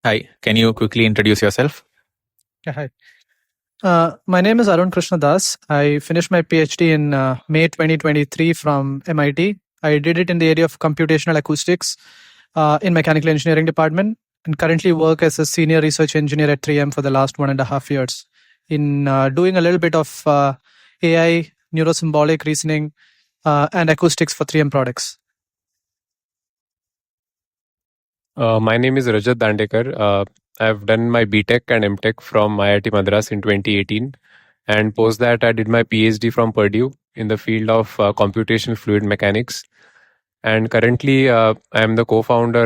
Hi, can you quickly introduce yourself? Yeah, hi. My name is Arun Krishna Das. I finished my PhD in May 2023 from MIT. I did it in the area of computational acoustics in mechanical engineering department, and currently work as a senior research engineer at 3M for the last 1.5 years in doing a little bit of AI, neurosymbolic reasoning, and acoustics for 3M products. My name is Rajat Dandekar. I've done my BTech and MTech from IIT Madras in 2018. And post that, I did my PhD from Purdue in the field of computational fluid mechanics. And currently, I am the co-founder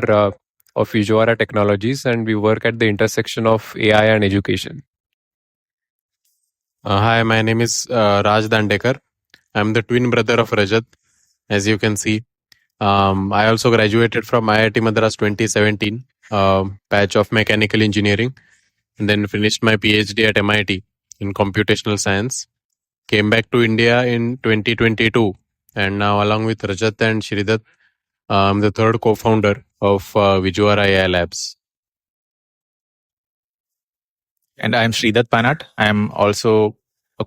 of Visuara Technologies, and we work at the intersection of AI and education. Hi, my name is Raj Dandekar. I'm the twin brother of Rajat, as you can see. I also graduated from IIT Madras 2017, batch of mechanical engineering, and then finished my PhD at MIT in computational science. Came back to India in 2022, and now along with Rajat and Shridat, I'm the third co-founder of Visuara AI Labs. And I'm Sridat Panat. I'm also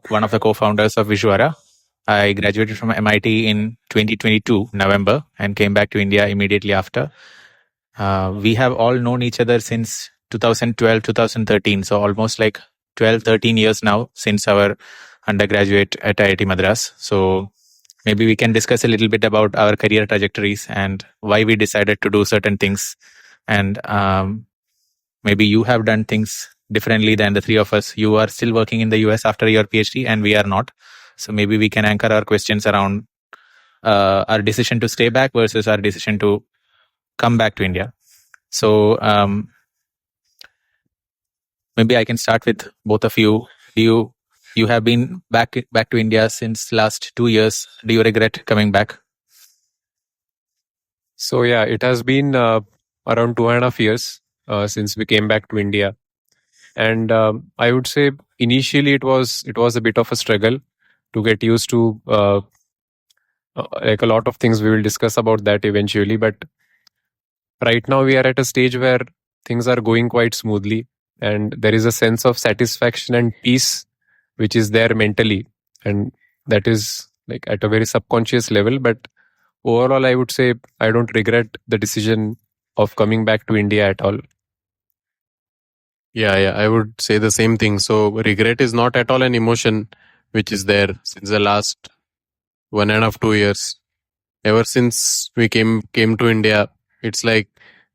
one of the co-founders of Visuara. I graduated from MIT in 2022, November, and came back to India immediately after. We have all known each other since 2012, 2013. So almost like 12, 13 years now since our undergraduate at IIT Madras. So maybe we can discuss a little bit about our career trajectories and why we decided to do certain things. And maybe you have done things differently than the three of us. You are still working in the US after your PhD, and we are not. So maybe we can anchor our questions around our decision to stay back versus our decision to come back to India. So maybe I can start with both of you. You have been back to India since last 2 years. Do you regret coming back? So yeah, it has been around 2.5 years since we came back to India. And I would say initially it was a bit of a struggle to get used to like a lot of things. We will discuss about that eventually, but right now we are at a stage where things are going quite smoothly, and there is a sense of satisfaction and peace which is there mentally, and that is like at a very subconscious level. But overall, I would say I don't regret the decision of coming back to India at all. Yeah, I would say the same thing. So regret is not at all an emotion which is there since the last 1.5, 2 years. Ever since we came to India, it's like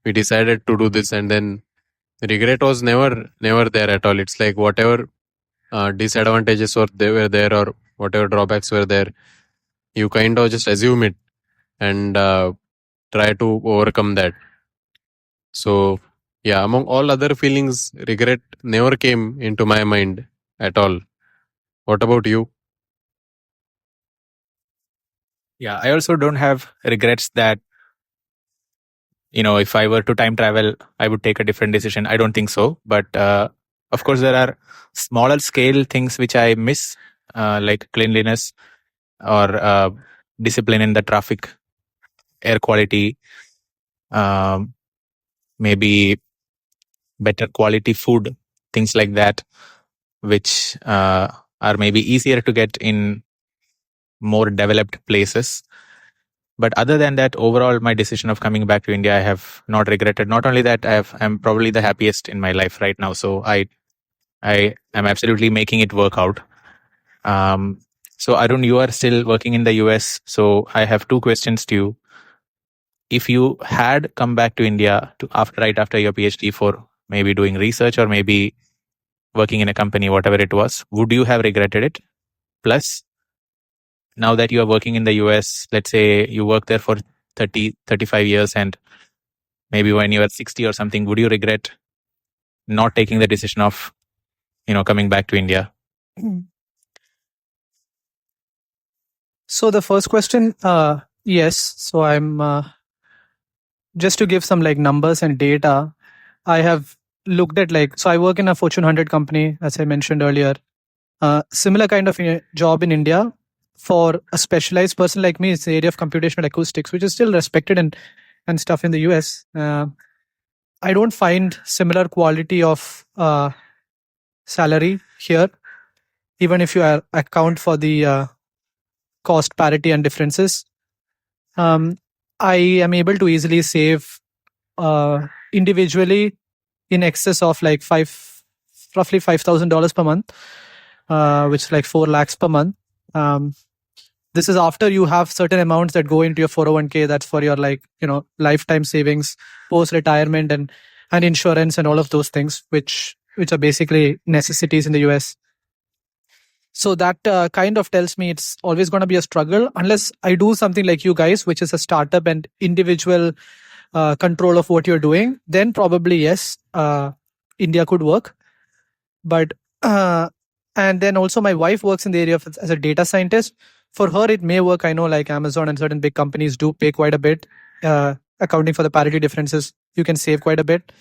we decided to do this, and then regret was never there at all. It's like whatever disadvantages were there, or whatever drawbacks were there, you kind of just assume it and try to overcome that. So yeah, among all other feelings, regret never came into my mind at all. What about you? Yeah, I also don't have regrets that, if I were to time travel, I would take a different decision. I don't think so. But of course, there are smaller scale things which I miss, like cleanliness or discipline in the traffic, air quality, maybe better quality food, things like that, which are maybe easier to get in more developed places. But other than that, overall, my decision of coming back to India, I have not regretted. Not only that, I'm probably the happiest in my life right now. So I am absolutely making it work out. So Arun, you are still working in the US. So I have two questions to you. If you had come back to India right after your PhD for maybe doing research or maybe working in a company, whatever it was, would you have regretted it? Plus, now that you are working in the US, let's say you work there for 30, 35 years, and maybe when you are 60 or something, would you regret not taking the decision of, coming back to India? So the first question, yes. So I'm just to give some like numbers and data. I have looked at so I work in a Fortune 100 company, as I mentioned earlier. Similar kind of job in India for a specialized person like me is the area of computational acoustics, which is still respected and stuff in the US. I don't find similar quality of salary here, even if you account for the cost parity and differences. I am able to easily save individually in excess of like roughly $5,000 per month, which is like 4 lakhs per month. This is after you have certain amounts that go into your 401k. That's for your lifetime savings, post retirement, and insurance and all of those things, which are basically necessities in the US. So that kind of tells me it's always going to be a struggle unless I do something like you guys, which is a startup and individual control of what you're doing. Then probably yes, India could work. But and then also my wife works in the area as a data scientist. For her, it may work. I know like Amazon and certain big companies do pay quite a bit. Accounting for the parity differences, you can save quite a bit.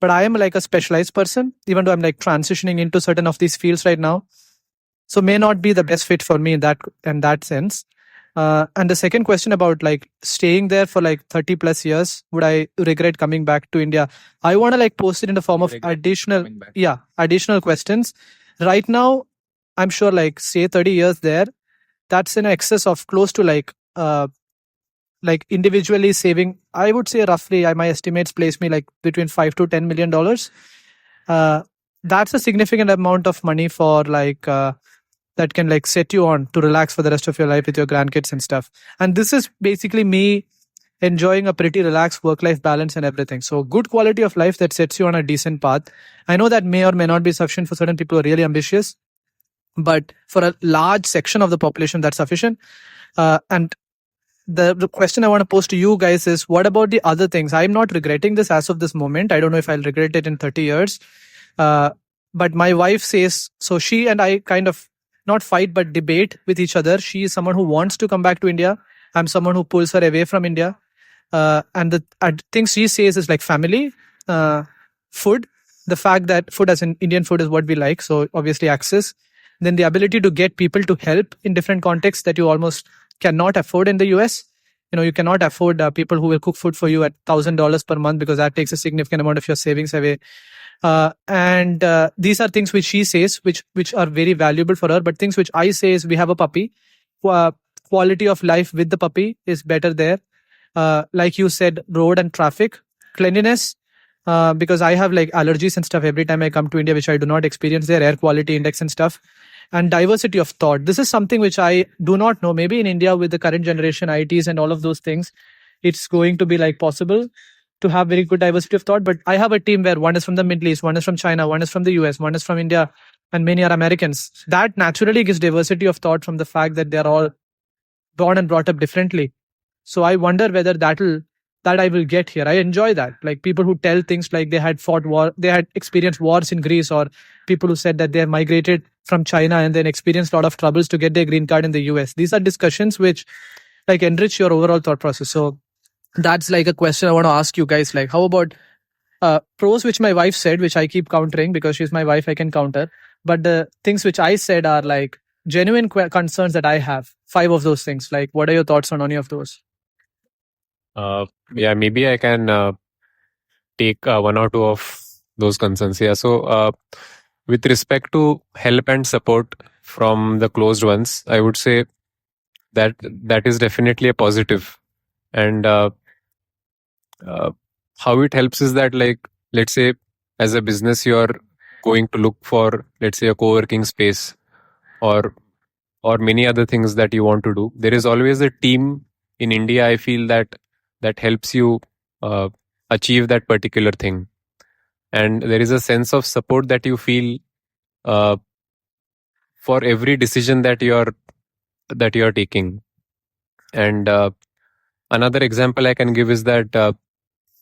But I am like a specialized person, even though I'm like transitioning into certain of these fields right now. So may not be the best fit for me in that sense. And the second question about like staying there for like 30 plus years, would I regret coming back to India? I want to like post it in the form of additional questions. Right now, I'm sure like say 30 years there, that's in excess of close to like individually saving. I would say roughly, my estimates place me like between $5 to $10 million. That's a significant amount of money for like that can like set you on to relax for the rest of your life with your grandkids and stuff. And this is basically me enjoying a pretty relaxed work-life balance and everything. So good quality of life that sets you on a decent path. I know that may or may not be sufficient for certain people who are really ambitious, but for a large section of the population, that's sufficient. And the question I want to pose to you guys is, what about the other things? I'm not regretting this as of this moment. I don't know if I'll regret it in 30 years. But my wife says, so she and I kind of not fight, but debate with each other. She is someone who wants to come back to India. I'm someone who pulls her away from India. And the things she says is like family, food, the fact that food as in Indian food is what we like. So obviously access. Then the ability to get people to help in different contexts that you almost cannot afford in the US. You cannot afford people who will cook food for you at $1,000 per month, because that takes a significant amount of your savings away. And these are things which she says, which are very valuable for her. But things which I say is, we have a puppy. Quality of life with the puppy is better there. Like you said, road and traffic, cleanliness, because I have like allergies and stuff every time I come to India, which I do not experience there, air quality index and stuff. And diversity of thought. This is something which I do not know. Maybe in India with the current generation, ITs and all of those things, it's going to be like possible to have very good diversity of thought. But I have a team where one is from the Middle East, one is from China, one is from the US, one is from India, and many are Americans. That naturally gives diversity of thought from the fact that they're all born and brought up differently. So I wonder whether that I will get here. I enjoy that. Like people who tell things like they had experienced wars in Greece, or people who said that they migrated from China and then experienced a lot of troubles to get their green card in the US. These are discussions which like enrich your overall thought process. So that's like a question I want to ask you guys. Like, how about pros, which my wife said, which I keep countering because she's my wife, I can counter. But the things which I said are like genuine concerns that I have. 5 of those things. Like, what are your thoughts on any of those? Yeah, maybe I can take 1 or 2 of those concerns. Yeah, so with respect to help and support from the closed ones, I would say that is definitely a positive. And how it helps is that, like, let's say as a business, you're going to look for, let's say, a co-working space or many other things that you want to do. There is always a team in India, I feel, that helps you achieve that particular thing. And there is a sense of support that you feel for every decision that you're taking. And another example I can give is that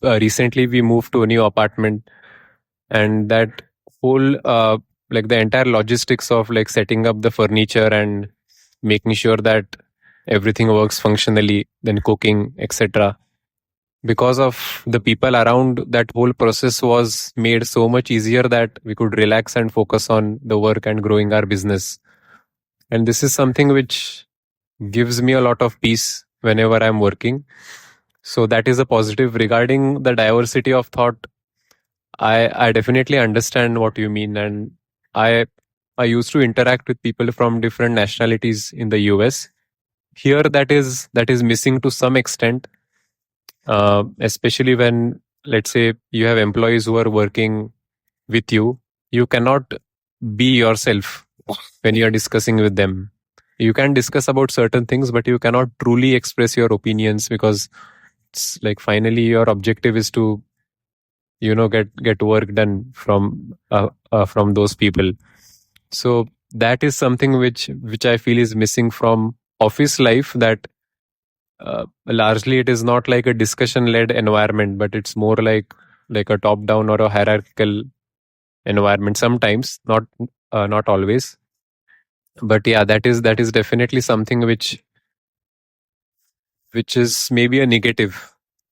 recently we moved to a new apartment, and that whole like the entire logistics of like setting up the furniture and making sure that everything works functionally, then cooking, etc. Because of the people around, that whole process was made so much easier that we could relax and focus on the work and growing our business. And this is something which gives me a lot of peace whenever I'm working. So that is a positive. Regarding the diversity of thought, I definitely understand what you mean, and I I used to interact with people from different nationalities in the US. Here, that is missing to some extent, especially when, let's say, you have employees who are working with you. You cannot be yourself when you are discussing with them. You can discuss about certain things, but you cannot truly express your opinions, because it's like finally your objective is to get work done from those people. So that is something which I feel is missing from office life, that largely it is not like a discussion led environment, but it's more like a top down or a hierarchical environment sometimes, not always. But yeah, that is definitely something which is maybe a negative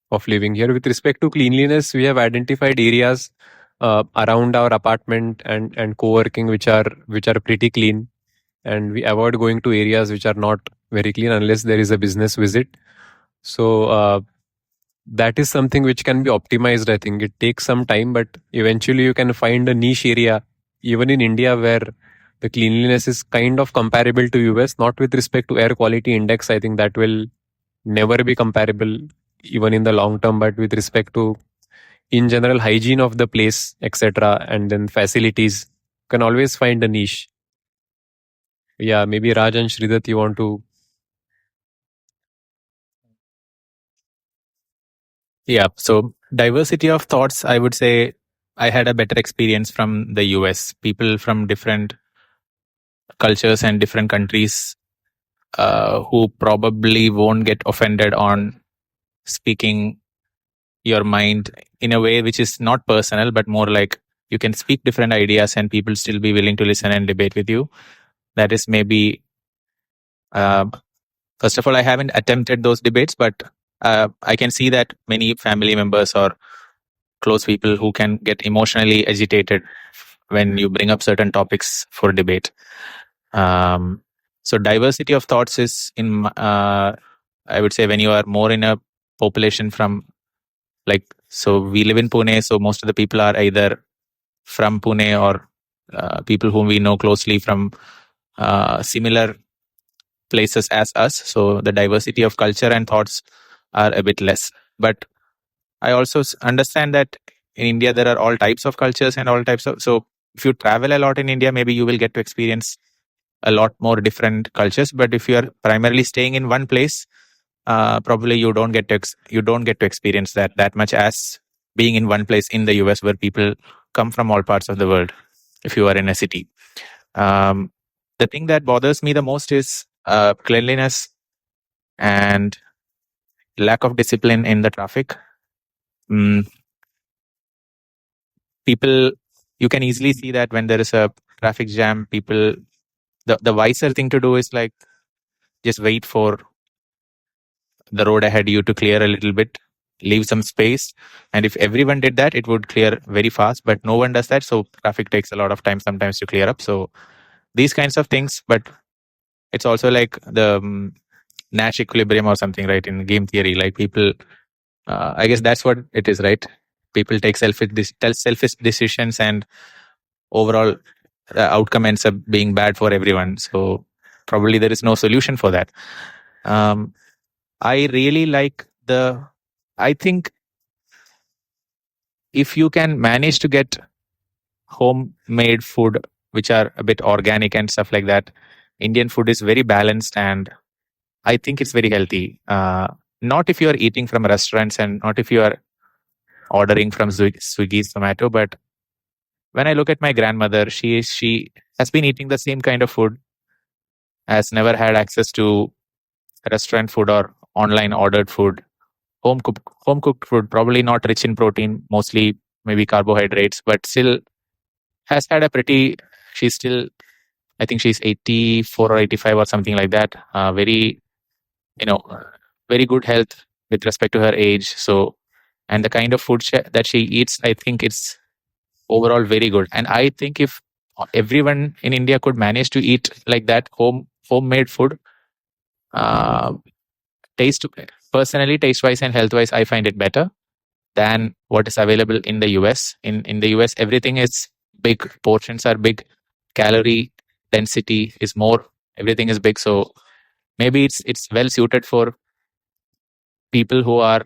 of living here. With respect to cleanliness, we have identified areas around our apartment and co-working which are pretty clean, and we avoid going to areas which are not very clean unless there is a business visit. So that is something which can be optimized. I think it takes some time, but eventually you can find a niche area, even in India, where the cleanliness is kind of comparable to US, not with respect to air quality index. I think that will never be comparable even in the long term, but with respect to, in general, hygiene of the place, etc., and then facilities, you can always find a niche. Yeah, maybe Raj and Shridat, you want to? Yeah. So diversity of thoughts, I would say I had a better experience from the US. People from different cultures and different countries who probably won't get offended on speaking your mind in a way which is not personal, but more like you can speak different ideas and people still be willing to listen and debate with you. That is maybe, first of all, I haven't attempted those debates, but I can see that many family members or close people who can get emotionally agitated when you bring up certain topics for debate. So diversity of thoughts is I would say when you are more in a population from, like, so we live in Pune, so most of the people are either from Pune or people whom we know closely from similar places as us. So the diversity of culture and thoughts are a bit less. But I also understand that in India there are all types of cultures and all types of. So if you travel a lot in India, maybe you will get to experience a lot more different cultures. But if you are primarily staying in one place, probably you don't get to experience that much as being in one place in the US where people come from all parts of the world. If you are in a city, the thing that bothers me the most is cleanliness and lack of discipline in the traffic. People, you can easily see that when there is a traffic jam, people, the wiser thing to do is like just wait for the road ahead you to clear a little bit, leave some space, and if everyone did that, it would clear very fast. But no one does that, so traffic takes a lot of time sometimes to clear up. So these kinds of things. But it's also like the Nash equilibrium or something, right? In game theory, like people, I guess that's what it is, right? People take selfish decisions, and overall the outcome ends up being bad for everyone. So probably there is no solution for that. I really like I think if you can manage to get homemade food which are a bit organic and stuff like that, Indian food is very balanced and I think it's very healthy. Not if you are eating from restaurants and not if you are ordering from Swiggy, Zomato, but when I look at my grandmother, she has been eating the same kind of food, has never had access to restaurant food or online ordered food. Home cooked food, probably not rich in protein, mostly maybe carbohydrates, but still has had a pretty. She's still, I think she's 84 or 85 or something like that. Very, you know, very good health with respect to her age. So, and the kind of food that she eats, I think it's overall very good. And I think if everyone in India could manage to eat like that homemade food, taste personally, taste wise and health wise, I find it better. than what is available in the US. In the US, everything is big, portions are big, calorie density is more, everything is big. So maybe it's well suited for people who are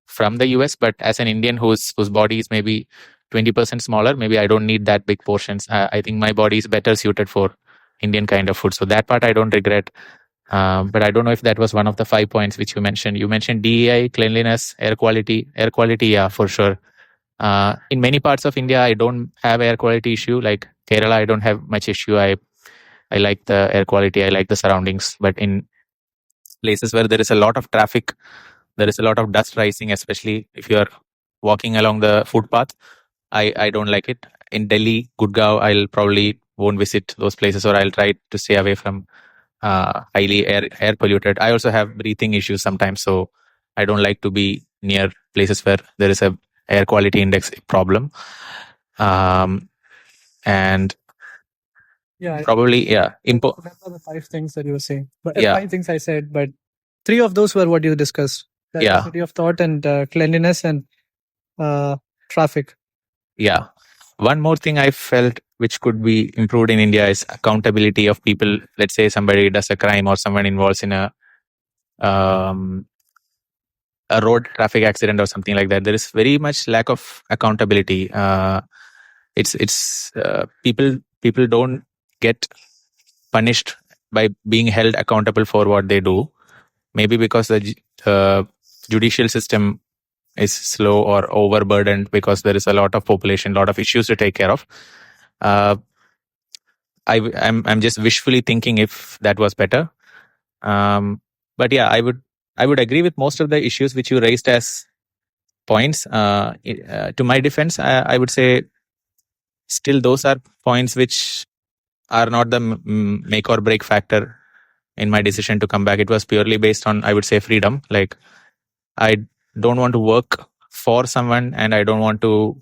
from the US, but as an Indian whose body is maybe 20% smaller, maybe I don't need that big portions. I think my body is better suited for Indian kind of food. So that part I don't regret. But I don't know if that was one of the 5 points which you mentioned. You mentioned DEI, cleanliness, air quality. Air quality, yeah, for sure. In many parts of India, I don't have air quality issue. Like Kerala, I don't have much issue. I like the air quality. I like the surroundings. But in places where there is a lot of traffic, there is a lot of dust rising, especially if you are walking along the footpath. I don't like it. In Delhi, Gurgaon, I'll probably won't visit those places, or I'll try to stay away from highly air polluted. I also have breathing issues sometimes, so I don't like to be near places where there is a air quality index problem. And Yeah, probably, yeah. remember the 5 things that you were saying. But Yeah. 5 things I said, but 3 of those were what you discussed. Diversity of thought and cleanliness and traffic. Yeah. One more thing I felt which could be improved in India is accountability of people. Let's say somebody does a crime or someone involves in a road traffic accident or something like that. There is very much lack of accountability. It's people don't get punished by being held accountable for what they do. Maybe because the judicial system is slow or overburdened because there is a lot of population, lot of issues to take care of. I'm just wishfully thinking if that was better. But yeah, I would agree with most of the issues which you raised as points. To my defense, I would say still those are points which are not the make or break factor in my decision to come back. It was purely based on, I would say, freedom. Like, I don't want to work for someone, and I don't want to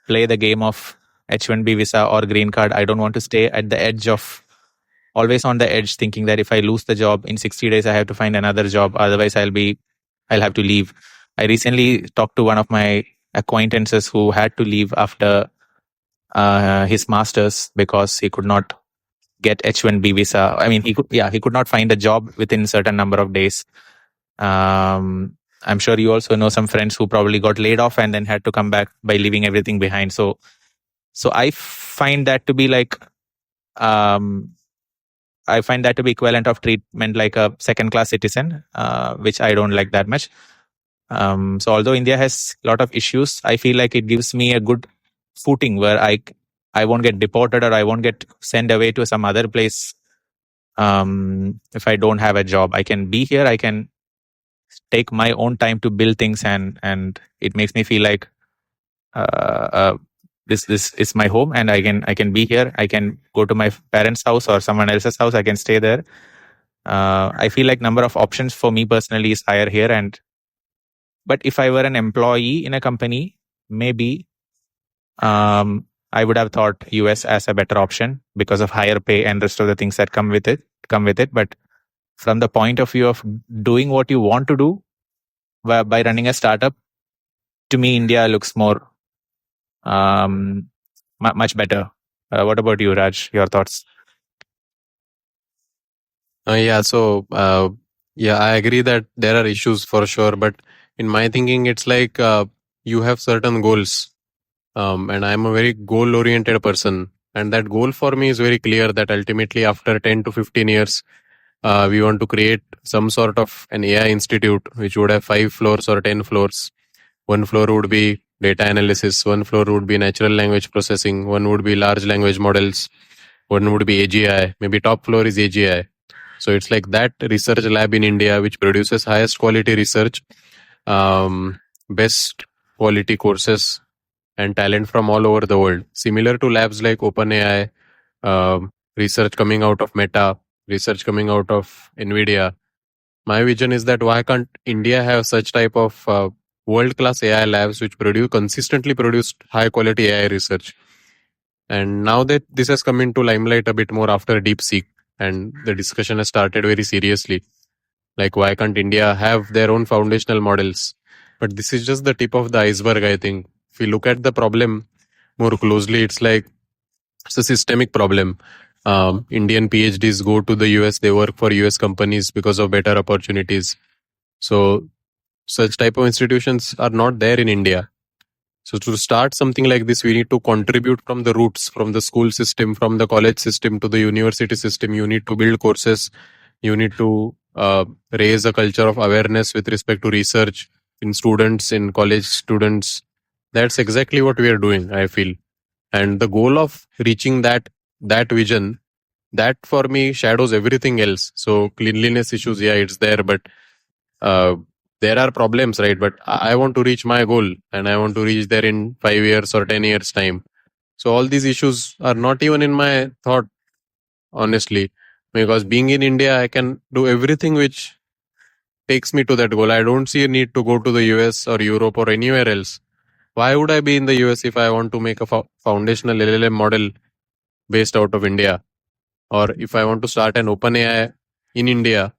play the game of H-1B visa or green card. I don't want to stay at the edge of, always on the edge, thinking that if I lose the job in 60 days, I have to find another job. Otherwise, I'll have to leave. I recently talked to one of my acquaintances who had to leave after his master's because he could not get H-1B visa. I mean, he could not find a job within a certain number of days. I'm sure you also know some friends who probably got laid off and then had to come back by leaving everything behind. So I find that to be like, I find that to be equivalent of treatment like a second-class citizen, which I don't like that much. So although India has a lot of issues, I feel like it gives me a good footing where I won't get deported or I won't get sent away to some other place. If I don't have a job, I can be here. I can take my own time to build things, and it makes me feel like this is my home, and I can be here. I can go to my parents' house or someone else's house. I can stay there. I feel like number of options for me personally is higher here. But if I were an employee in a company, maybe I would have thought US as a better option because of higher pay and rest of the things that come with it. But from the point of view of doing what you want to do by running a startup, to me, India looks more much better. What about you, Raj? Your thoughts? So I agree that there are issues for sure, but in my thinking, it's like you have certain goals, and I'm a very goal-oriented person, and that goal for me is very clear that ultimately after 10 to 15 years, we want to create some sort of an AI institute which would have 5 floors or 10 floors. One floor would be data analysis, one floor would be natural language processing, one would be large language models, one would be AGI, maybe top floor is AGI. So it's like that research lab in India which produces highest quality research, best quality courses and talent from all over the world. Similar to labs like OpenAI, research coming out of Meta, research coming out of NVIDIA. My vision is that why can't India have such type of world-class AI labs which consistently produce high-quality AI research? And now that this has come into limelight a bit more after DeepSeek, and the discussion has started very seriously, like why can't India have their own foundational models? But this is just the tip of the iceberg, I think. If you look at the problem more closely, it's a systemic problem. Indian PhDs go to the US, they work for US companies because of better opportunities. So such type of institutions are not there in India. So to start something like this, we need to contribute from the roots, from the school system, from the college system to the university system. You need to build courses. You need to raise a culture of awareness with respect to research in students, in college students. That's exactly what we are doing, I feel. And the goal of reaching that vision, that for me shadows everything else. So cleanliness issues, yeah, it's there, but there are problems, right? But I want to reach my goal, and I want to reach there in 5 years or 10 years time. So all these issues are not even in my thought, honestly, because being in India, I can do everything which takes me to that goal. I don't see a need to go to the US or Europe or anywhere else. Why would I be in the US if I want to make a foundational LLM model based out of India? Or if I want to start an open AI in India,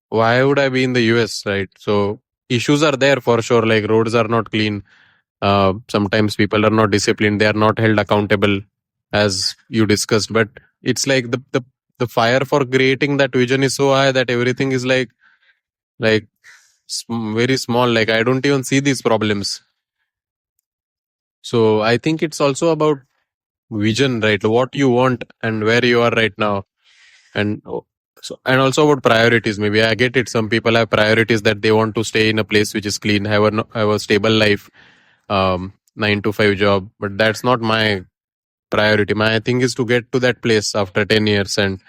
why would I be in the US, right? So issues are there for sure, like roads are not clean. Sometimes people are not disciplined, they are not held accountable, as you discussed. But it's like the fire for creating that vision is so high that everything is like very small. Like I don't even see these problems. So I think it's also about vision, right? What you want and where you are right now. And and also about priorities. Maybe I get it. Some people have priorities that they want to stay in a place which is clean, have a stable life, 9 to 5 job. But that's not my priority. My thing is to get to that place after 10 years and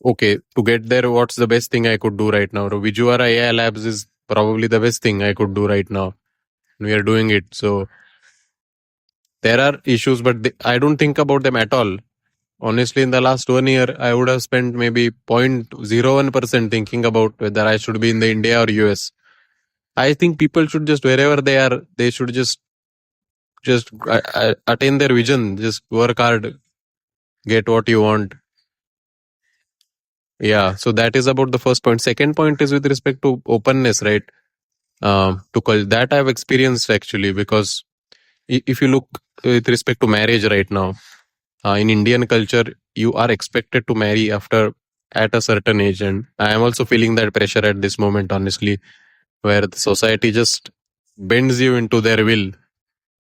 okay, to get there, what's the best thing I could do right now? Vijuvara AI Labs is probably the best thing I could do right now. We are doing it. So there are issues, but I don't think about them at all. Honestly, in the last 1 year, I would have spent maybe 0.01% thinking about whether I should be in the India or US. I think people should just, wherever they are, they should just attain their vision, just work hard, get what you want. Yeah, so that is about the first point. Second point is with respect to openness, right? That I've experienced actually, because if you look with respect to marriage right now, in Indian culture, you are expected to marry at a certain age, and I am also feeling that pressure at this moment, honestly, where the society just bends you into their will.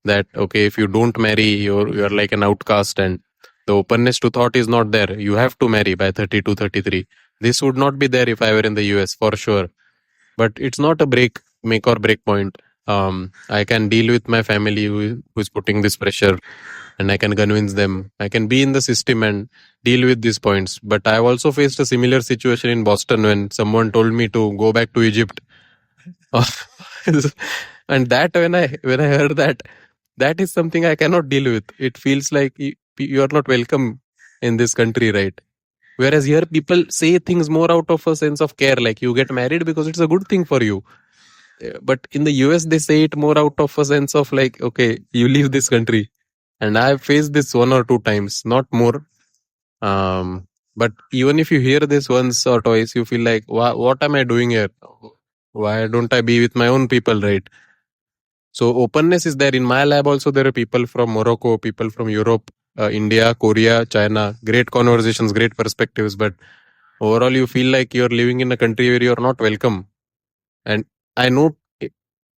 That okay, if you don't marry, you're like an outcast, and the openness to thought is not there. You have to marry by 32, 33. This would not be there if I were in the US for sure. But it's not a make or break point. I can deal with my family who's putting this pressure, and I can convince them. I can be in the system and deal with these points. But I've also faced a similar situation in Boston when someone told me to go back to Egypt. And that when I heard that is something I cannot deal with. It feels like you are not welcome in this country, right? Whereas here people say things more out of a sense of care, like you get married because it's a good thing for you. But in the US, they say it more out of a sense of like, okay, you leave this country. And I've faced this 1 or 2 times, not more. But even if you hear this once or twice, you feel like, what am I doing here? Why don't I be with my own people, right? So openness is there. In my lab also, there are people from Morocco, people from Europe, India, Korea, China. Great conversations, great perspectives. But overall, you feel like you're living in a country where you're not welcome. And I know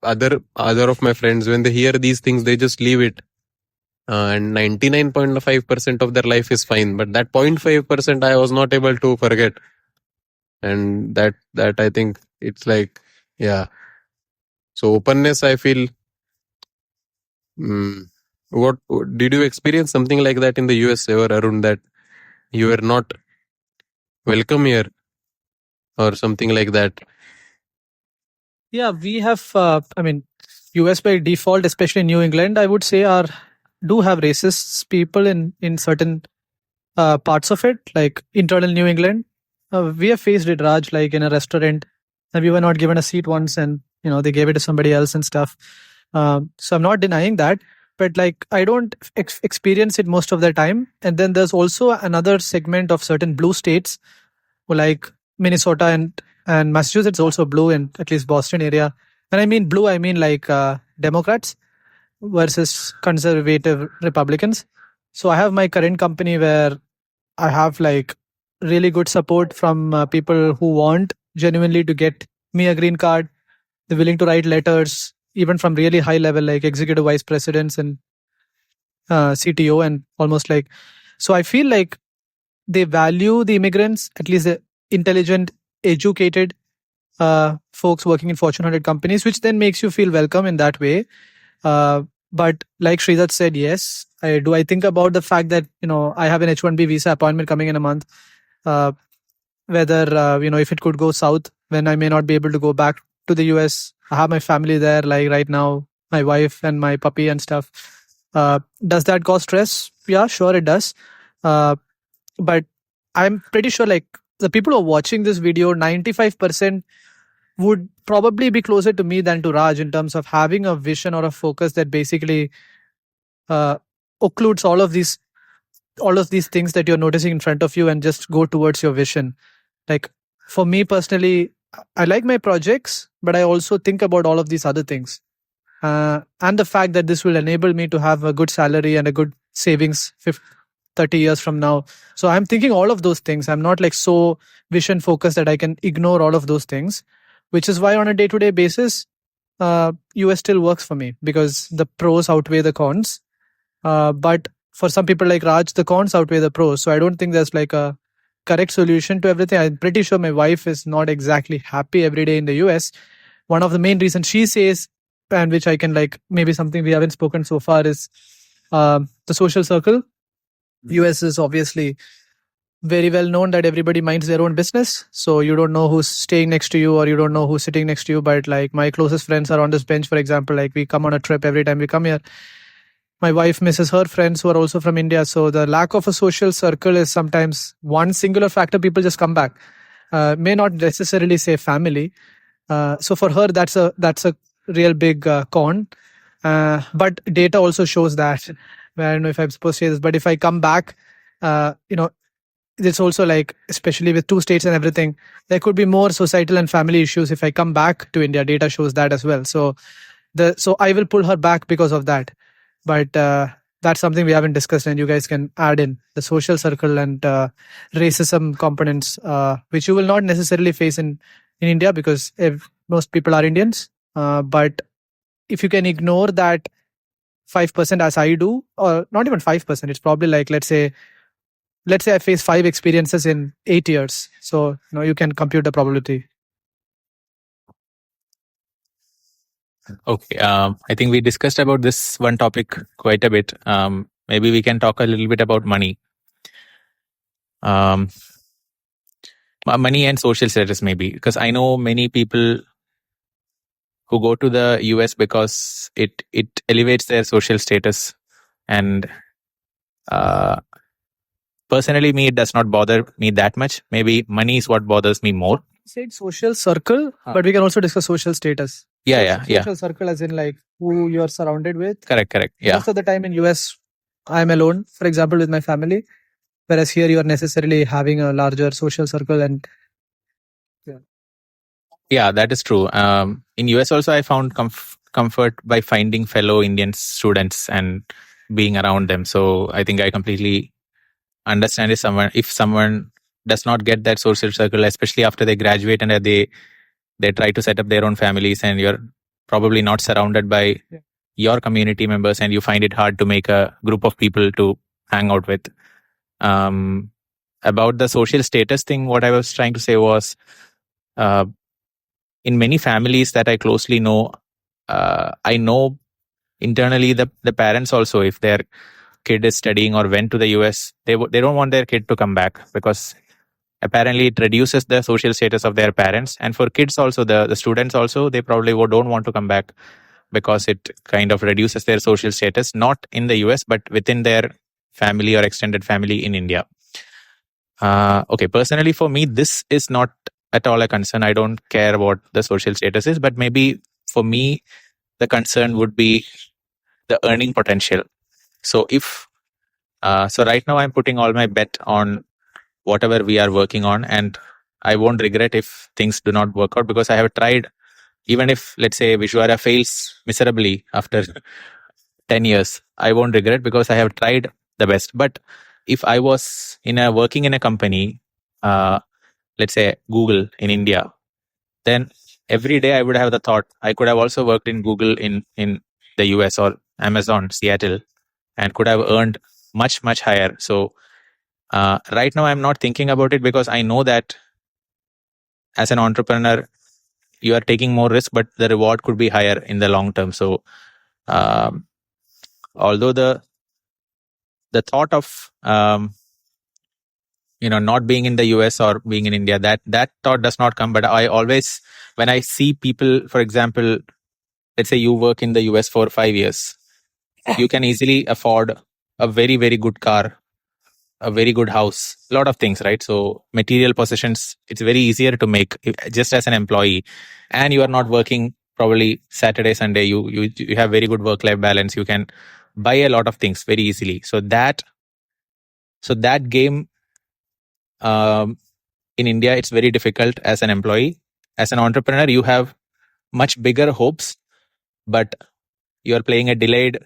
other of my friends, when they hear these things, they just leave it. And 99.5% of their life is fine. But that 0.5% I was not able to forget. And that I think it's like, yeah. So openness, I feel. What did you experience something like that in the US ever, Arun, that you were not welcome here or something like that? Yeah, we have, US by default, especially New England, I would say do have racist people in certain parts of it, like internal New England. We have faced it, Raj, like in a restaurant, and we were not given a seat once, and they gave it to somebody else and stuff. So I'm not denying that, but like I don't experience it most of the time. And then there's also another segment of certain blue states, like Minnesota and and Massachusetts also blue in at least Boston area. When I mean blue, I mean like Democrats versus conservative Republicans. So I have my current company where I have like really good support from people who want genuinely to get me a green card. They're willing to write letters, even from really high level, like executive vice presidents and CTO, and almost like. So I feel like they value the immigrants, at least the intelligent, educated folks working in Fortune 100 companies, which then makes you feel welcome in that way. But like Sridhar said, yes, I think about the fact that I have an H-1B visa appointment coming in a month. Whether if it could go south when I may not be able to go back to the US. I have my family there, like right now, my wife and my puppy and stuff. Does that cause stress? Yeah, sure it does. But I'm pretty sure like the people who are watching this video, 95% would probably be closer to me than to Raj in terms of having a vision or a focus that basically occludes all of these things that you're noticing in front of you and just go towards your vision. Like for me personally, I like my projects, but I also think about all of these other things. And the fact that this will enable me to have a good salary and a good savings 30 years from now. So I'm thinking all of those things. I'm not like so vision focused that I can ignore all of those things, which is why on a day-to-day basis, US still works for me because the pros outweigh the cons. But for some people like Raj, the cons outweigh the pros. So I don't think there's like a correct solution to everything. I'm pretty sure my wife is not exactly happy every day in the US. One of the main reasons she says, and which I can like, maybe something we haven't spoken so far, is the social circle. US is obviously very well known that everybody minds their own business. So you don't know who's staying next to you or you don't know who's sitting next to you. But like my closest friends are on this bench, for example, like we come on a trip every time we come here. My wife misses her friends who are also from India. So the lack of a social circle is sometimes one singular factor. People just come back. May not necessarily say family. So for her, that's a real big con. But data also shows that. I don't know if I'm supposed to say this, but if I come back, it's also like, especially with 2 states and everything, there could be more societal and family issues if I come back to India. Data shows that as well. So I will pull her back because of that. But that's something we haven't discussed, and you guys can add in the social circle and racism components, which you will not necessarily face in India because most people are Indians. But if you can ignore that 5% as I do, or not even 5%, it's probably like, let's say I face 5 experiences in 8 years. So you can compute the probability. Okay. I think we discussed about this one topic quite a bit. Maybe we can talk a little bit about money. Money and social status, maybe, because I know many people who go to the US because it elevates their social status, and personally, it does not bother me that much. Maybe money is what bothers me more. Said social circle, but we can also discuss social status. Social circle as in like who you are surrounded with. Correct. Yeah. Most of the time in US, I'm alone, for example, with my family. Whereas here you are necessarily having a larger social circle and yeah, that is true. In US also, I found comfort by finding fellow Indian students and being around them. So I think I completely understand if someone does not get that social circle, especially after they graduate and they try to set up their own families, and you're probably not surrounded by your community members, and you find it hard to make a group of people to hang out with. About the social status thing, what I was trying to say was, in many families that I closely know, I know internally the parents also, if their kid is studying or went to the US, they don't want their kid to come back because apparently it reduces the social status of their parents. And for kids also, the students also, they probably don't want to come back because it kind of reduces their social status, not in the US, but within their family or extended family in India. Okay, personally for me, this is not at all a concern. I don't care what the social status is, but maybe for me, the concern would be the earning potential. So so right now I'm putting all my bet on whatever we are working on, and I won't regret if things do not work out, because I have tried. Even if, let's say, Vishwara fails miserably after 10 years, I won't regret, because I have tried the best. But if I was working in a company, let's say Google in India, then every day I would have the thought I could have also worked in Google in the US or Amazon, Seattle, and could have earned much, much higher. So right now I'm not thinking about it, because I know that as an entrepreneur, you are taking more risk, but the reward could be higher in the long term. So although the thought of not being in the US or being in India, that thought does not come. But I always, when I see people, for example, let's say you work in the US for 5 years, you can easily afford a very, very good car, a very good house, a lot of things, right? So material possessions, it's very easier to make just as an employee, and you are not working probably Saturday, Sunday. You have very good work-life balance. You can buy a lot of things very easily. So that game in India, it's very difficult as an employee. As an entrepreneur, you have much bigger hopes, but you are playing a delayed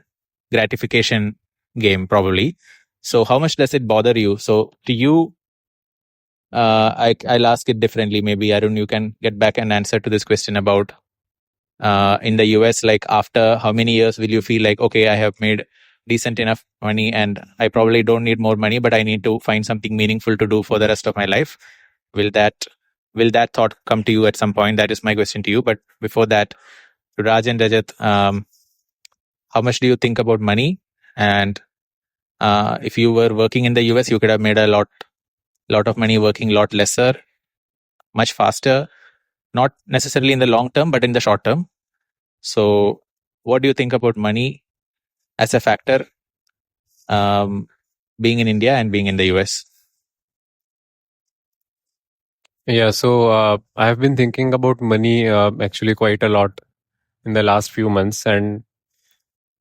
gratification game probably. So how much does it bother you? So to you, I'll ask it differently. Maybe Arun, you can get back an answer to this question about in the US, like after how many years will you feel like, okay, I have made decent enough money and I probably don't need more money, but I need to find something meaningful to do for the rest of my life. Will that thought come to you at some point? That is my question to you. But before that, to Raj and Rajat, how much do you think about money? And if you were working in the US, you could have made a lot of money working a lot lesser, much faster, not necessarily in the long term, but in the short term. So what do you think about money as a factor, being in India and being in the US? Yeah, so I have been thinking about money actually quite a lot in the last few months. And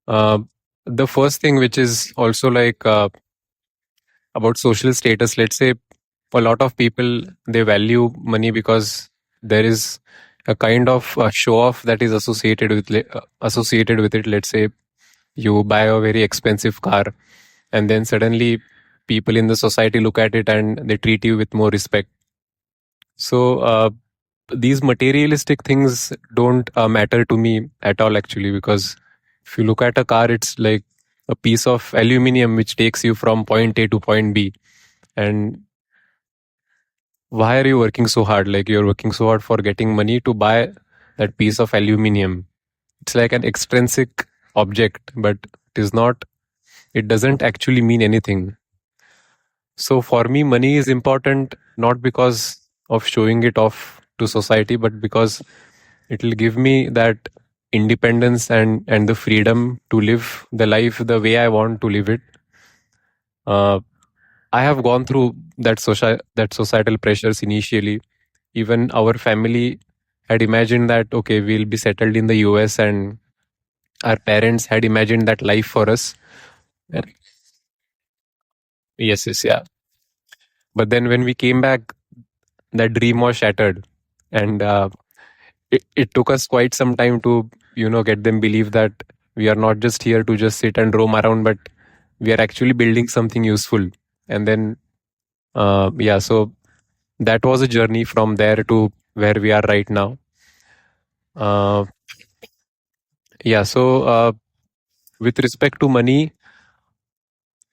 the first thing, which is also like about social status, let's say a lot of people, they value money because there is a kind of show off that is associated with it. Let's say you buy a very expensive car, and then suddenly people in the society look at it and they treat you with more respect. So these materialistic things don't matter to me at all, actually, because if you look at a car, it's like a piece of aluminum which takes you from point A to point B. And why are you working so hard? Like, you're working so hard for getting money to buy that piece of aluminum. It's like an extrinsic object, but it doesn't actually mean anything. So for me, money is important not because of showing it off to society, but because it will give me that independence and the freedom to live the life the way I want to live it. I have gone through that societal pressures initially. Even our family had imagined that, okay, we'll be settled in the US, and our parents had imagined that life for us. Yes, yeah. But then when we came back, that dream was shattered. And it took us quite some time to, get them believe that we are not just here to just sit and roam around, but we are actually building something useful. And then, so that was a journey from there to where we are right now. So with respect to money,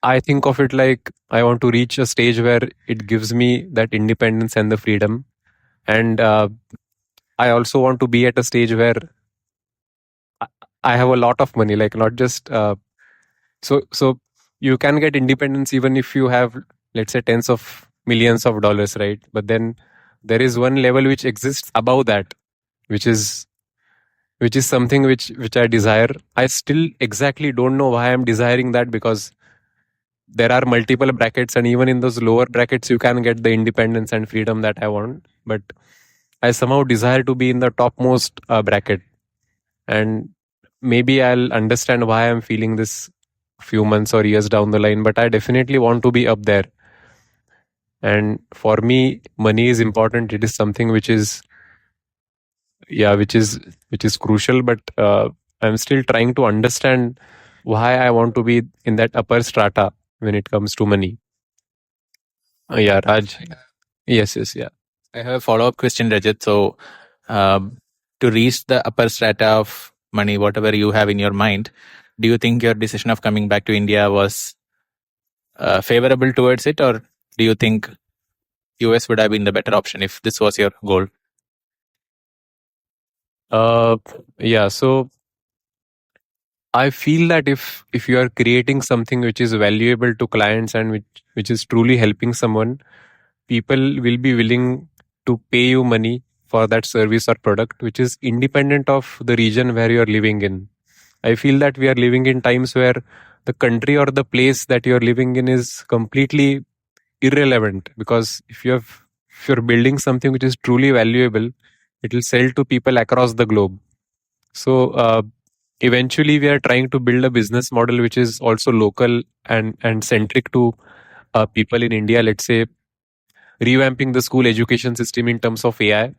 I think of it like I want to reach a stage where it gives me that independence and the freedom. And I also want to be at a stage where I have a lot of money, like not just so you can get independence even if you have, let's say, tens of millions of dollars, right? But then there is one level which exists above that, which is something which I desire. I still exactly don't know why I'm desiring that, because there are multiple brackets, and even in those lower brackets you can get the independence and freedom that I want. But I somehow desire to be in the topmost bracket. And maybe I'll understand why I'm feeling this few months or years down the line, but I definitely want to be up there. And for me, money is important. It is something which is crucial, but I'm still trying to understand why I want to be in that upper strata when it comes to money. Yeah, Raj. Yes, yeah. I have a follow-up question, Rajat. So, to reach the upper strata of money, whatever you have in your mind, do you think your decision of coming back to India was favorable towards it, or do you think US would have been the better option if this was your goal? Yeah, so I feel that if you are creating something which is valuable to clients and which is truly helping someone, people will be willing to pay you money for that service or product, which is independent of the region where you are living in. I feel that we are living in times where the country or the place that you are living in is completely irrelevant, because if you're building something which is truly valuable, it will sell to people across the globe. So eventually we are trying to build a business model which is also local and centric to people in India. Let's say revamping the school education system in terms of AI.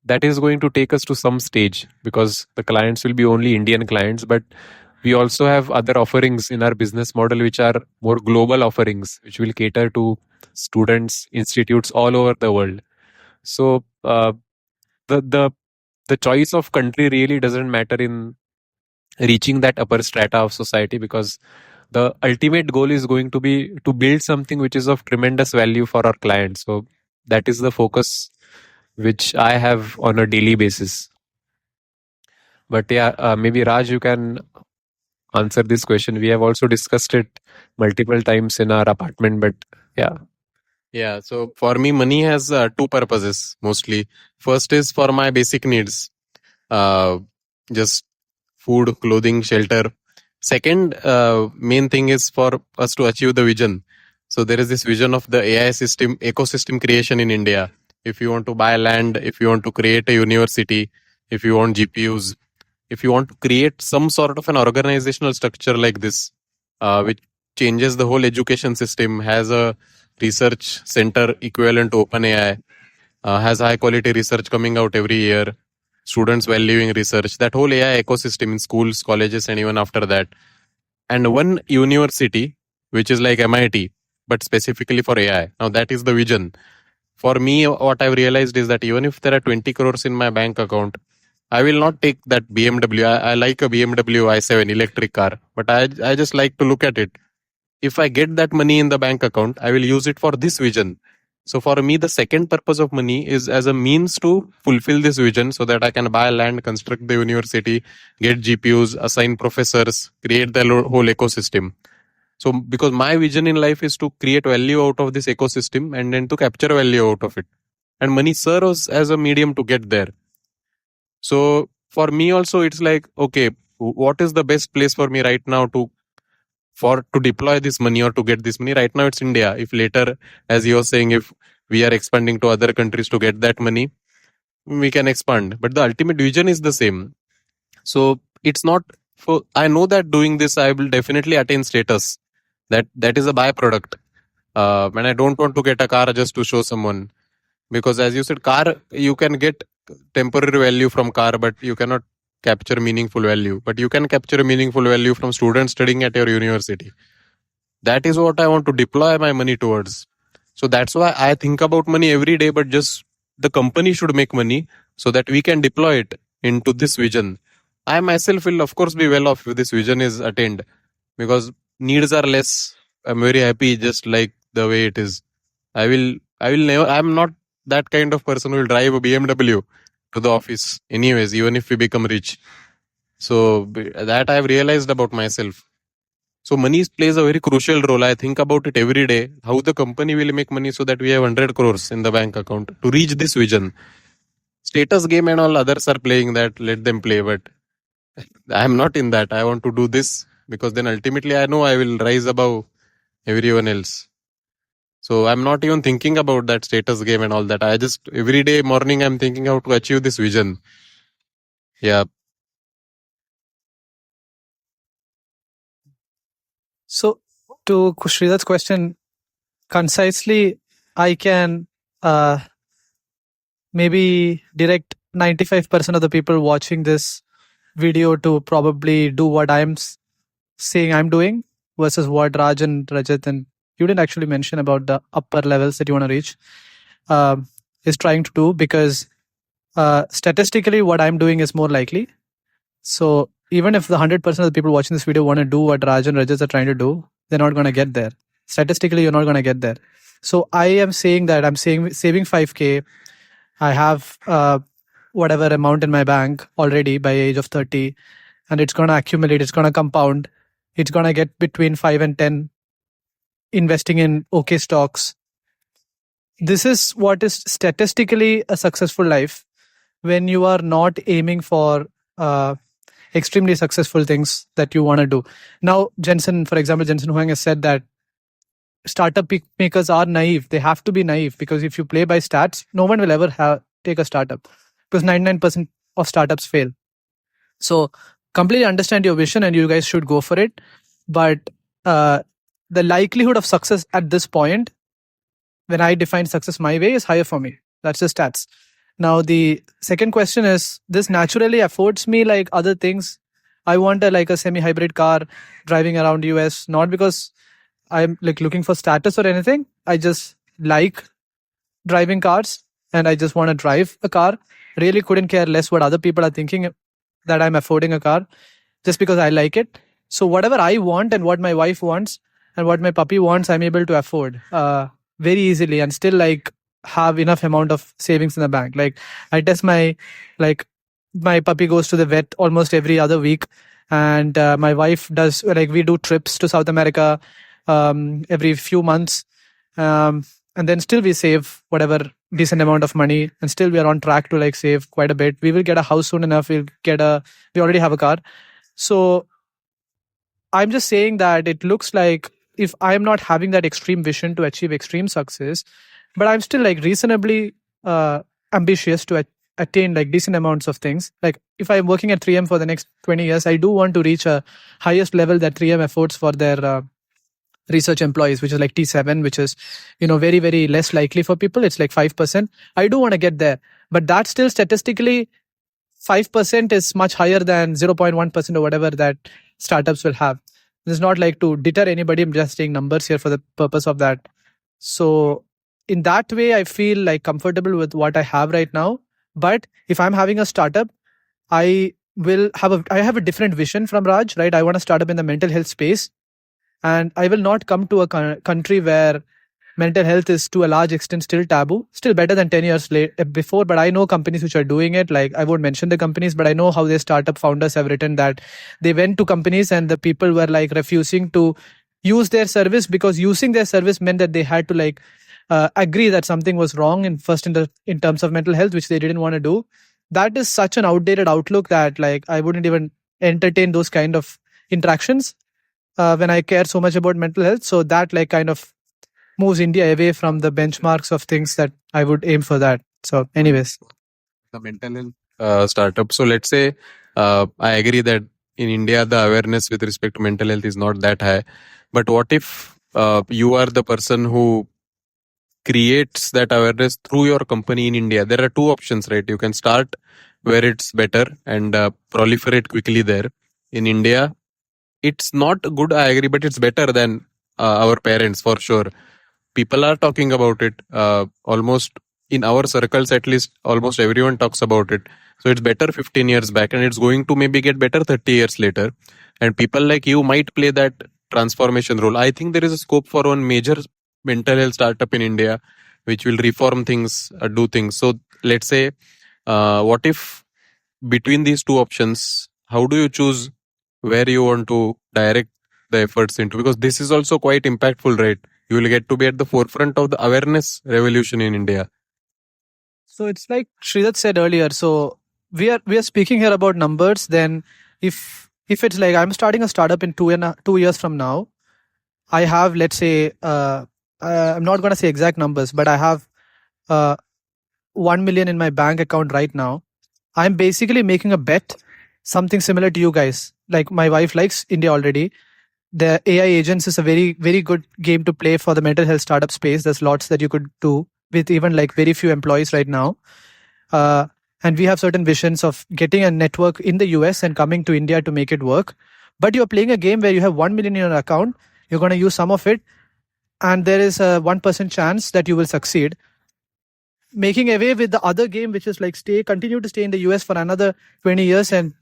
That is going to take us to some stage, because the clients will be only Indian clients, but we also have other offerings in our business model which are more global offerings, which will cater to students, institutes all over the world. So the the the choice of country really doesn't matter in reaching that upper strata of society, because the ultimate goal is going to be to build something which is of tremendous value for our clients. So that is the focus which I have on a daily basis. But yeah, maybe Raj, you can answer this question. We have also discussed it multiple times in our apartment, but yeah. Yeah, so for me, money has two purposes mostly. First is for my basic needs, uh, just food, clothing, shelter. Second, main thing is for us to achieve the vision. So there is this vision of the AI system, ecosystem creation in India. If you want to buy land, if you want to create a university, if you want GPUs, if you want to create some sort of an organizational structure like this, which changes the whole education system, has a research center equivalent to OpenAI, has high quality research coming out every year, students valuing research, that whole AI ecosystem in schools, colleges, and even after that. And one university, which is like MIT, but specifically for AI. Now, that is the vision. For me, what I've realized is that even if there are 20 crores in my bank account, I will not take that BMW. I like a BMW i7 electric car, but I just like to look at it. If I get that money in the bank account, I will use it for this vision. So for me, the second purpose of money is as a means to fulfill this vision, so that I can buy land, construct the university, get GPUs, assign professors, create the whole ecosystem. So because my vision in life is to create value out of this ecosystem and then to capture value out of it. And money serves as a medium to get there. So for me also, it's like, okay, what is the best place for me right now to deploy this money or to get this money? Right now it's India. If later, as you're saying, if we are expanding to other countries to get that money, we can expand. But the ultimate vision is the same. So it's not for, I know that doing this, I will definitely attain status. That is a byproduct. And I don't want to get a car just to show someone. Because as you said, car, you can get temporary value from car, but you cannot capture meaningful value. But you can capture meaningful value from students studying at your university. That is what I want to deploy my money towards. So that's why I think about money every day, but just the company should make money so that we can deploy it into this vision. I myself will, of course, be well off if this vision is attained, because needs are less. I'm very happy just like the way it is. I will never, I'm not that kind of person who will drive a BMW to the office anyways, even if we become rich. So that I've realized about myself. So money plays a very crucial role. I think about it every day, how the company will make money so that we have 100 crores in the bank account to reach this vision. Status game and all others are playing that, let them play, but I'm not in that. I want to do this because then ultimately I know I will rise above everyone else. So I'm not even thinking about that status game and all that. I just every day morning I'm thinking how to achieve this vision. Yeah. So, to Sridhar's question, concisely, I can maybe direct 95% of the people watching this video to probably do what I'm saying I'm doing versus what Raj and Rajat, and you didn't actually mention about the upper levels that you want to reach, is trying to do, because statistically what I'm doing is more likely. So even if the 100% of the people watching this video want to do what Raj and Rajat are trying to do, they're not going to get there. Statistically, you're not going to get there. So I am saying that I'm saving 5K. I have whatever amount in my bank already by age of 30, and it's going to accumulate, it's going to compound, it's going to get between 5 and 10, investing in okay stocks. This is what is statistically a successful life, when you are not aiming for extremely successful things that you want to do. Now, for example, Jensen Huang has said that startup makers are naive. They have to be naive, because if you play by stats, no one will ever take a startup, because 99% of startups fail. So completely understand your vision and you guys should go for it. But the likelihood of success at this point, when I define success my way, is higher for me. That's the stats. Now, the second question is, this naturally affords me like other things. I want a semi-hybrid car driving around US, not because I'm like looking for status or anything. I just like driving cars and I just want to drive a car. Really couldn't care less what other people are thinking that I'm affording a car, just because I like it. So whatever I want and what my wife wants and what my puppy wants, I'm able to afford very easily, and still have enough amount of savings in the bank. Like I test my puppy goes to the vet almost every other week, and my wife does, we do trips to South America every few months, and then still we save whatever decent amount of money, and still we are on track to save quite a bit. We will get a house soon enough. We already have a car. So I'm just saying that it looks like, if I'm not having that extreme vision to achieve extreme success, but I'm still reasonably ambitious to attain decent amounts of things. Like if I'm working at 3M for the next 20 years, I do want to reach a highest level that 3M affords for their research employees, which is T7, which is very, very less likely for people. It's 5%. I do want to get there, but that's still statistically 5% is much higher than 0.1% or whatever that startups will have. It's not to deter anybody. I'm just saying numbers here for the purpose of that. So in that way, I feel comfortable with what I have right now. But if I'm having a startup, I have a different vision from Raj, right? I want to start up in the mental health space, and I will not come to a country where mental health is to a large extent still taboo, still better than 10 years before. But I know companies which are doing it. I won't mention the companies, but I know how their startup founders have written that they went to companies and the people were refusing to use their service, because using their service meant that they had to agree that something was wrong in terms of mental health, which they didn't want to do. That is such an outdated outlook that I wouldn't even entertain those kind of interactions when I care so much about mental health. So that kind of moves India away from the benchmarks of things that I would aim for that. So anyways. The mental health startup. So let's say I agree that in India, the awareness with respect to mental health is not that high. But what if you are the person who creates that awareness through your company in India? There are two options, right? You can start where it's better and proliferate quickly there. In India, it's not good, I agree, but it's better than our parents for sure. People are talking about it. Almost in our circles, at least, almost everyone talks about it. So it's better 15 years back, and it's going to maybe get better 30 years later. And people like you might play that transformation role. I think there is a scope for one major mental health startup in India, which will reform things, do things. So let's say, what if between these two options, how do you choose where you want to direct the efforts into? Because this is also quite impactful, right? You will get to be at the forefront of the awareness revolution in India. So it's like Sridhar said earlier. So we are speaking here about numbers. Then if it's I'm starting a startup in 2 years from now, I have, let's say, I'm not going to say exact numbers, but I have 1 million in my bank account right now. I'm basically making a bet, something similar to you guys. My wife likes India already. the AI agents is a very, very good game to play for the mental health startup space. There's lots that you could do with even like very few employees right now. And we have certain visions of getting a network in the US and coming to India to make it work. But you're playing a game where you have 1 million in your account, you're going to use some of it, and there is a 1% chance that you will succeed. Making away with the other game, which is like continue to stay in the US for another 20 years and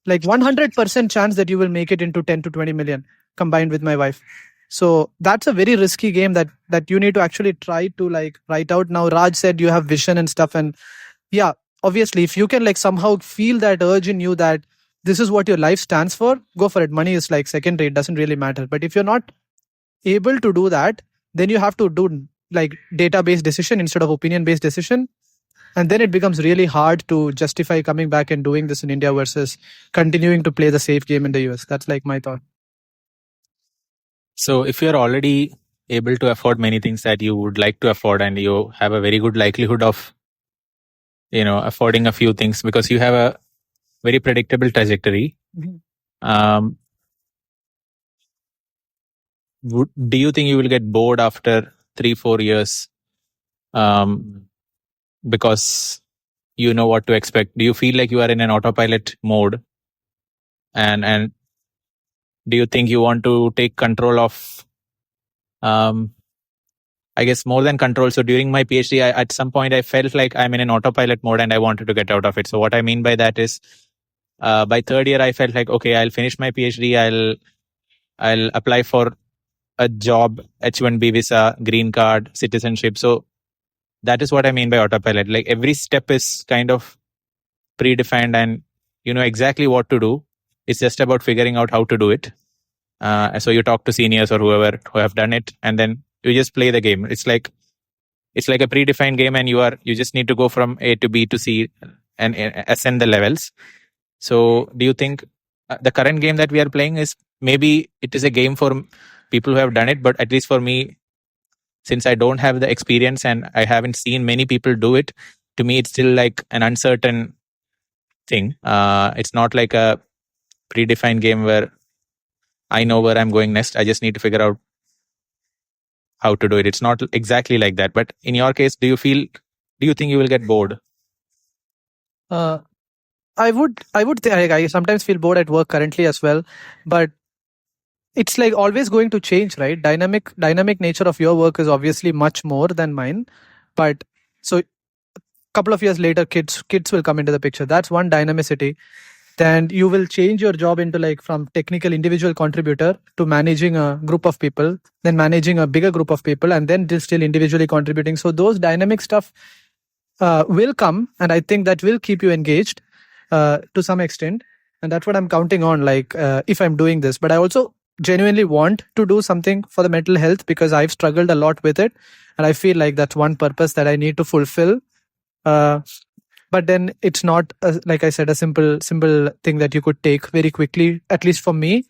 like 100% chance that you will make it into 10 to 20 million combined with my wife. So that's a very risky game that you need to actually try to like write out. Now Raj said you have vision and stuff, and yeah, obviously if you can like somehow feel that urge in you that this is what your life stands for, go for it. Money is like secondary, it doesn't really matter. But if you're not able to do that, then you have to do like data-based decision instead of opinion-based decision. And then it becomes really hard to justify coming back and doing this in India versus continuing to play the safe game in the US. That's like my thought. So if you're already able to afford many things that you would like to afford, and you have a very good likelihood of, affording a few things because you have a very predictable trajectory. Mm-hmm. Do you think you will get bored after 3-4 years? Because you know what to expect. Do you feel like you are in an autopilot mode? And do you think you want to take control of, I guess more than control. So during my PhD, at some point I felt like I'm in an autopilot mode and I wanted to get out of it. So what I mean by that is, by third year, I felt like, okay, I'll finish my PhD. I'll apply for a job, H-1B visa, green card, citizenship. So that is what I mean by autopilot. Like every step is kind of predefined and you know exactly what to do. It's just about figuring out how to do it. So you talk to seniors or whoever who have done it, and then you just play the game. It's like a predefined game, and you just need to go from A to B to C and ascend the levels. So do you think the current game that we are playing is maybe it is a game for people who have done it, but at least for me, since I don't have the experience and I haven't seen many people do it, to me it's still like an uncertain thing. It's not like a predefined game where I know where I'm going next. I just need to figure out how to do it. It's not exactly like that. But in your case, do you think you will get bored? I sometimes feel bored at work currently as well, but it's like always going to change, right? Dynamic nature of your work is obviously much more than mine. But so a couple of years later, kids will come into the picture. That's one dynamicity. Then you will change your job into like from technical individual contributor to managing a group of people, then managing a bigger group of people, and then still individually contributing. So those dynamic stuff will come, and I think that will keep you engaged to some extent. And that's what I'm counting on, like if I'm doing this. But I also genuinely want to do something for the mental health because I've struggled a lot with it. And I feel like that's one purpose that I need to fulfill. But then it's not, like I said, a simple thing that you could take very quickly, at least for me.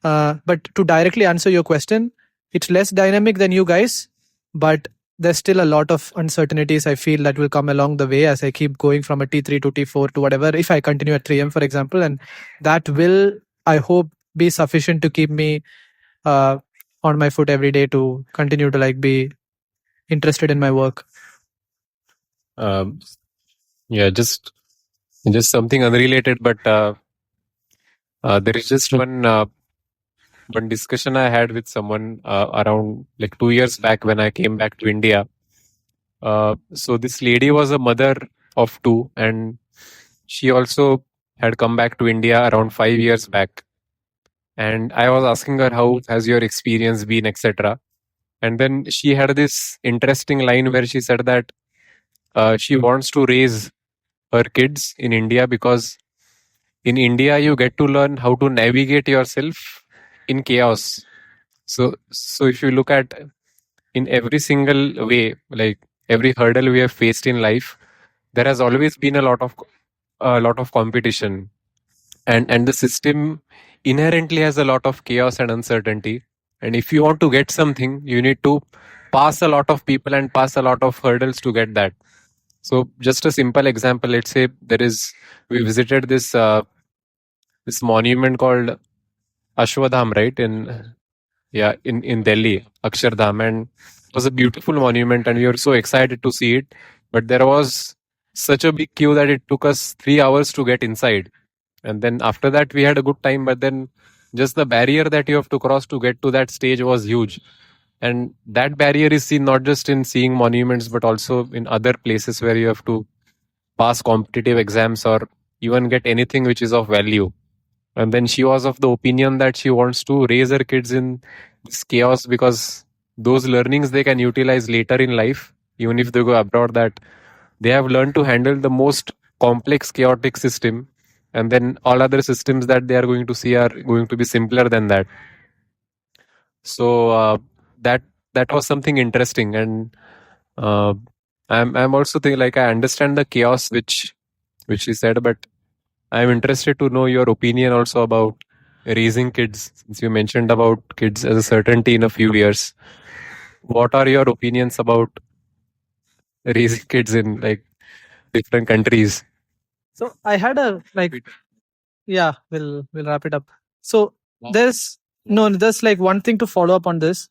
But to directly answer your question, it's less dynamic than you guys, but there's still a lot of uncertainties I feel that will come along the way as I keep going from a T3 to T4 to whatever, if I continue at 3M, for example. And that will, I hope, be sufficient to keep me on my foot every day to continue to like be interested in my work. Yeah, just something unrelated, but there is just one discussion I had with someone around like 2 years back when I came back to India. So this lady was a mother of 2, and she also had come back to India around 5 years back. And I was asking her, how has your experience been, etc. And then she had this interesting line where she said that she wants to raise her kids in India because in India you get to learn how to navigate yourself in chaos. So if you look at in every single way, like every hurdle we have faced in life, there has always been a lot of competition, and the system inherently has a lot of chaos and uncertainty. And if you want to get something, you need to pass a lot of people and pass a lot of hurdles to get that. So just a simple example, let's say we visited this monument called Ashwadham, right? In Delhi, Akshardham, and it was a beautiful monument, and we were so excited to see it. But there was such a big queue that it took us 3 hours to get inside. And then after that, we had a good time. But then just the barrier that you have to cross to get to that stage was huge. And that barrier is seen not just in seeing monuments, but also in other places where you have to pass competitive exams or even get anything which is of value. And then she was of the opinion that she wants to raise her kids in this chaos, because those learnings they can utilize later in life, even if they go abroad, that they have learned to handle the most complex, chaotic system. And then all other systems that they are going to see are going to be simpler than that. So that that was something interesting. And uh, I'm also thinking, like, I understand the chaos which she said, but I'm interested to know your opinion also about raising kids, since you mentioned about kids as a certainty in a few years. What are your opinions about raising kids in like different countries? So I had a yeah, we'll wrap it up. So there's like one thing to follow up on this.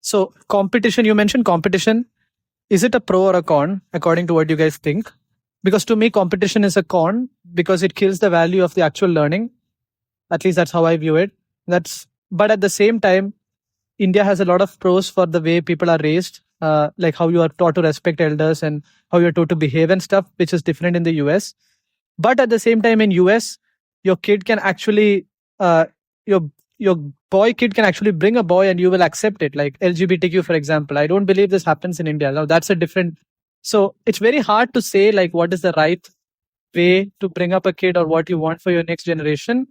So competition, you mentioned competition. Is it a pro or a con according to what you guys think? Because to me, competition is a con because it kills the value of the actual learning. At least that's how I view it. But at the same time, India has a lot of pros for the way people are raised, like how you are taught to respect elders and how you're taught to behave and stuff, which is different in the US. But at the same time, in US, your kid can actually, your boy kid can actually bring a boy and you will accept it. Like LGBTQ, for example. I don't believe this happens in India. Now that's a different. So it's very hard to say like what is the right way to bring up a kid or what you want for your next generation.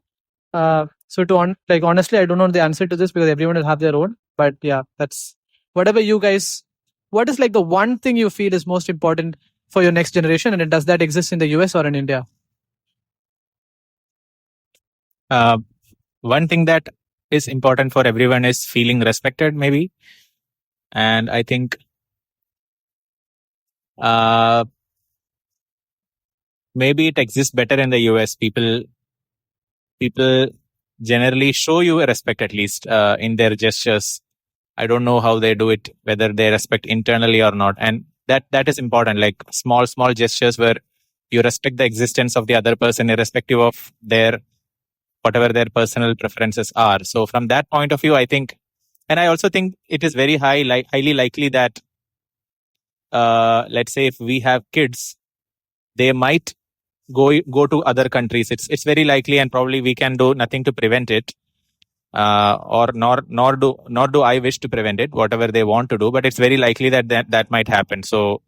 So honestly, I don't know the answer to this because everyone will have their own. But yeah, that's whatever you guys. What is like the one thing you feel is most important for your next generation, and does that exist in the US or in India? One thing that is important for everyone is feeling respected, maybe. And I think maybe it exists better in the US. People generally show you respect, at least in their gestures. I don't know how they do it, whether they respect internally or not. And that is important, like small gestures where you respect the existence of the other person irrespective of whatever their personal preferences are. So from that point of view, I think, and I also think it is very highly likely that let's say if we have kids, they might go to other countries. It's very likely, and probably we can do nothing to prevent it, or nor do I wish to prevent it, whatever they want to do. But it's very likely that might happen. So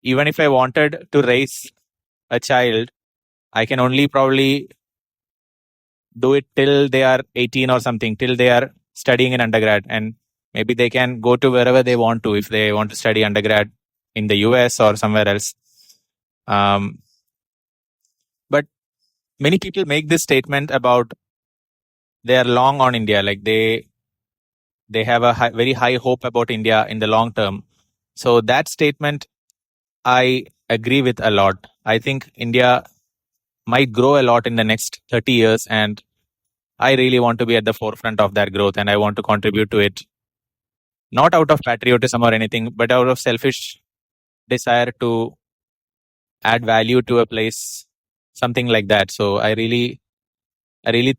even if I wanted to raise a child, I can only probably do it till they are 18 or something, till they are studying in undergrad, and maybe they can go to wherever they want to if they want to study undergrad in the US or somewhere else. But many people make this statement about they are long on India, like they have a very high hope about India in the long term. So that statement I agree with a lot. I think India might grow a lot in the next 30 years, and I really want to be at the forefront of that growth, and I want to contribute to it, not out of patriotism or anything, but out of selfish desire to add value to a place, something like that. So I really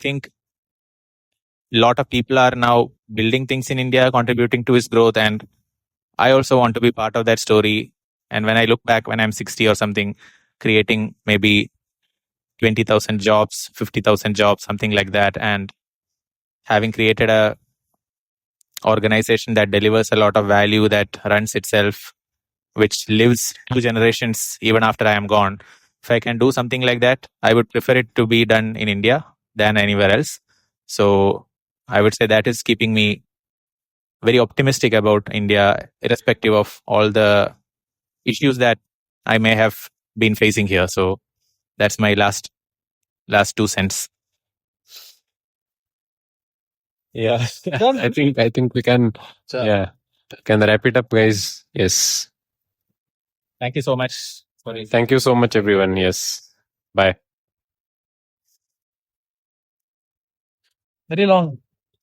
think a lot of people are now building things in India, contributing to its growth, and I also want to be part of that story. And when I look back, when I'm 60 or something, creating maybe 20,000 jobs, 50,000 jobs, something like that, and having created a organization that delivers a lot of value, that runs itself, which lives 2 generations even after I am gone. If I can do something like that, I would prefer it to be done in India than anywhere else. So I would say that is keeping me very optimistic about India, irrespective of all the issues that I may have been facing here. So that's my last 2 cents. Yeah, I think we can. Yeah, can wrap it up, guys. Yes. Thank you so much. Thank you so much, everyone. Yes. Bye. Very long.